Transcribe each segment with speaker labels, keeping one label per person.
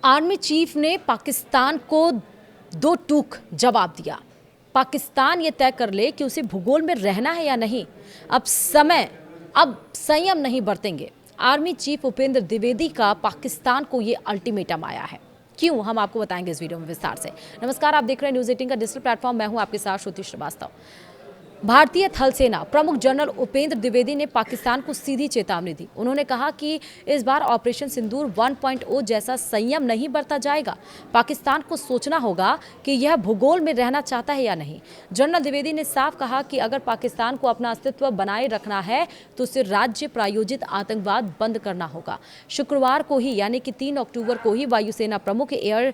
Speaker 1: Army chief ने पाकिस्तान को दो टूक जवाब दिया। पाकिस्तान ये तय कर ले कि उसे भूगोल में रहना है या नहीं। अब संयम नहीं बरतेंगे। आर्मी चीफ उपेंद्र द्विवेदी का पाकिस्तान को ये अल्टीमेटम आया है। क्यों, हम आपको बताएंगे इस वीडियो में विस्तार से। नमस्कार, आप देख रहे हैं न्यूज 18 का डिजिटल प्लेटफॉर्म। मैं हूं आपके साथ श्रुति श्रीवास्तव। भारतीय थल सेना प्रमुख जनरल उपेंद्र द्विवेदी ने पाकिस्तान को सीधी चेतावनी दी। उन्होंने कहा कि इस बार ऑपरेशन सिंदूर 1.0 जैसा संयम नहीं बरता जाएगा। पाकिस्तान को सोचना होगा कि यह भूगोल में रहना चाहता है या नहीं। जनरल द्विवेदी ने साफ कहा कि अगर पाकिस्तान को अपना अस्तित्व बनाए रखना है तो उसे राज्य प्रायोजित आतंकवाद बंद करना होगा। शुक्रवार को ही यानी कि 3 अक्टूबर को ही वायुसेना प्रमुख air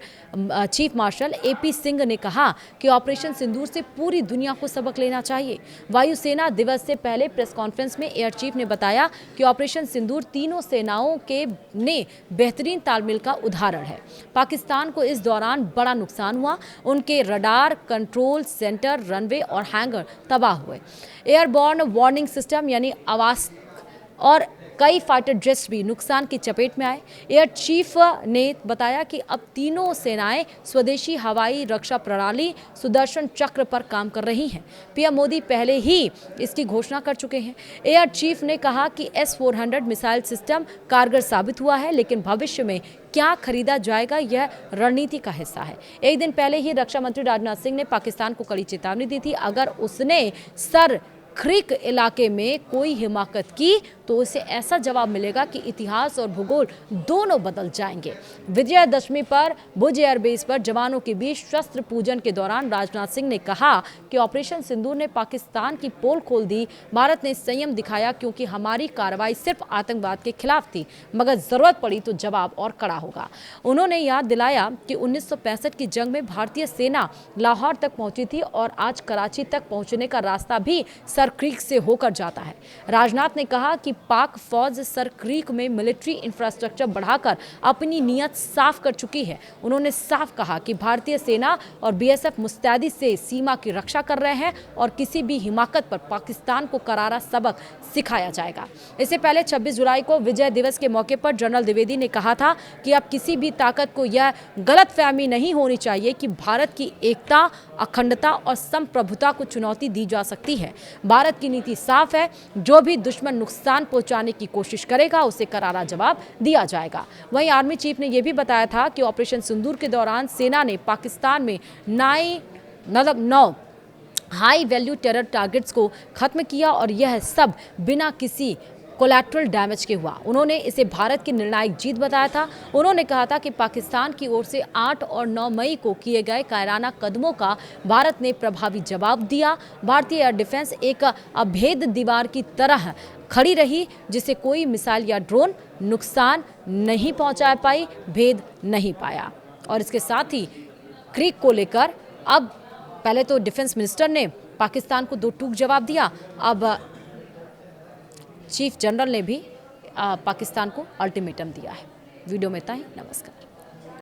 Speaker 1: chief marshal AP Singh ने कहा कि ऑपरेशन सिंदूर से पूरी दुनिया को सबक लेना चाहिए। वायुसेना दिवस से पहले प्रेस कॉन्फ्रेंस में एयर चीफ ने बताया कि ऑपरेशन सिंदूर तीनों सेनाओं के ने बेहतरीन तालमेल का उदाहरण है। पाकिस्तान को इस दौरान बड़ा नुकसान हुआ। उनके रडार, कंट्रोल सेंटर, रनवे और हैंगर तबाह हुए। एयरबॉर्न वार्निंग सिस्टम यानी आवास और कई फाइटर जेट्स भी नुकसान की चपेट में आए। एयर चीफ ने बताया कि अब तीनों सेनाएं स्वदेशी हवाई रक्षा प्रणाली सुदर्शन चक्र पर काम कर रही हैं। PM मोदी पहले ही इसकी घोषणा कर चुके हैं। एयर चीफ ने कहा कि S-400 मिसाइल सिस्टम कारगर साबित हुआ है, लेकिन भविष्य में क्या खरीदा जाएगा यह रणनीति का हिस्सा है। एक दिन पहले ही रक्षा मंत्री राजनाथ सिंह ने पाकिस्तान को कड़ी चेतावनी दी थी। अगर उसने सर क्रीक इलाके में कोई हिमाकत की तो उसे ऐसा जवाब मिलेगा कि इतिहास और भूगोल दोनों बदल जाएंगे। विजयदशमी पर भुज एयरबेस पर जवानों के बीच शस्त्र पूजन के दौरान राजनाथ सिंह ने कहा कि ऑपरेशन सिंदूर ने पाकिस्तान की पोल खोल दी। भारत ने संयम दिखाया क्योंकि हमारी कार्रवाई सिर्फ आतंकवाद के खिलाफ थी, मगर जरूरत पड़ी तो जवाब और कड़ा होगा। उन्होंने याद दिलाया कि 1965 की जंग में भारतीय सेना लाहौर तक पहुंची थी और आज कराची तक पहुंचने का रास्ता भी सर क्रीक से होकर जाता है। राजनाथ ने कहा कि पाक फौज सर क्रीक में मिलिट्री इंफ्रास्ट्रक्चर बढ़ाकर अपनी नीयत साफ कर चुकी है। उन्होंने साफ कहा कि भारतीय सेना और BSF मुस्तैदी से सीमा की रक्षा कर रहे हैं और किसी भी हिमाकत पर पाकिस्तान को करारा सबक सिखाया जाएगा। इससे पहले 26 जुलाई को विजय दिवस के मौके पर जनरल द्विवेदी ने कहा था कि अब किसी भी ताकत को यह गलतफहमी नहीं होनी चाहिए कि भारत की एकता, अखंडता और संप्रभुता को चुनौती दी जा सकती है। भारत की नीति साफ है, जो भी दुश्मन नुकसान पहुंचाने की कोशिश करेगा उसे करारा जवाब दिया जाएगा। वहीं आर्मी चीफ ने यह भी बताया था कि ऑपरेशन सिंदूर के दौरान सेना ने पाकिस्तान में 9 हाई वैल्यू टेरर टारगेट्स को खत्म किया और यह सब बिना किसी कोलैटरल डैमेज के हुआ। उन्होंने इसे भारत की निर्णायक जीत बताया था। उन्होंने कहा था कि पाकिस्तान की ओर से 8 और 9 मई को किए गए कायराना कदमों का भारत ने प्रभावी जवाब दिया। भारतीय एयर डिफेंस एक अभेद दीवार की तरह खड़ी रही, जिसे कोई मिसाइल या ड्रोन नुकसान नहीं पहुंचा पाई, भेद नहीं पाया। और इसके साथ ही क्रीक को लेकर अब पहले तो डिफेंस मिनिस्टर ने पाकिस्तान को दो टूक जवाब दिया, अब चीफ जनरल ने भी पाकिस्तान को अल्टीमेटम दिया है। वीडियो में इतना ही। नमस्कार।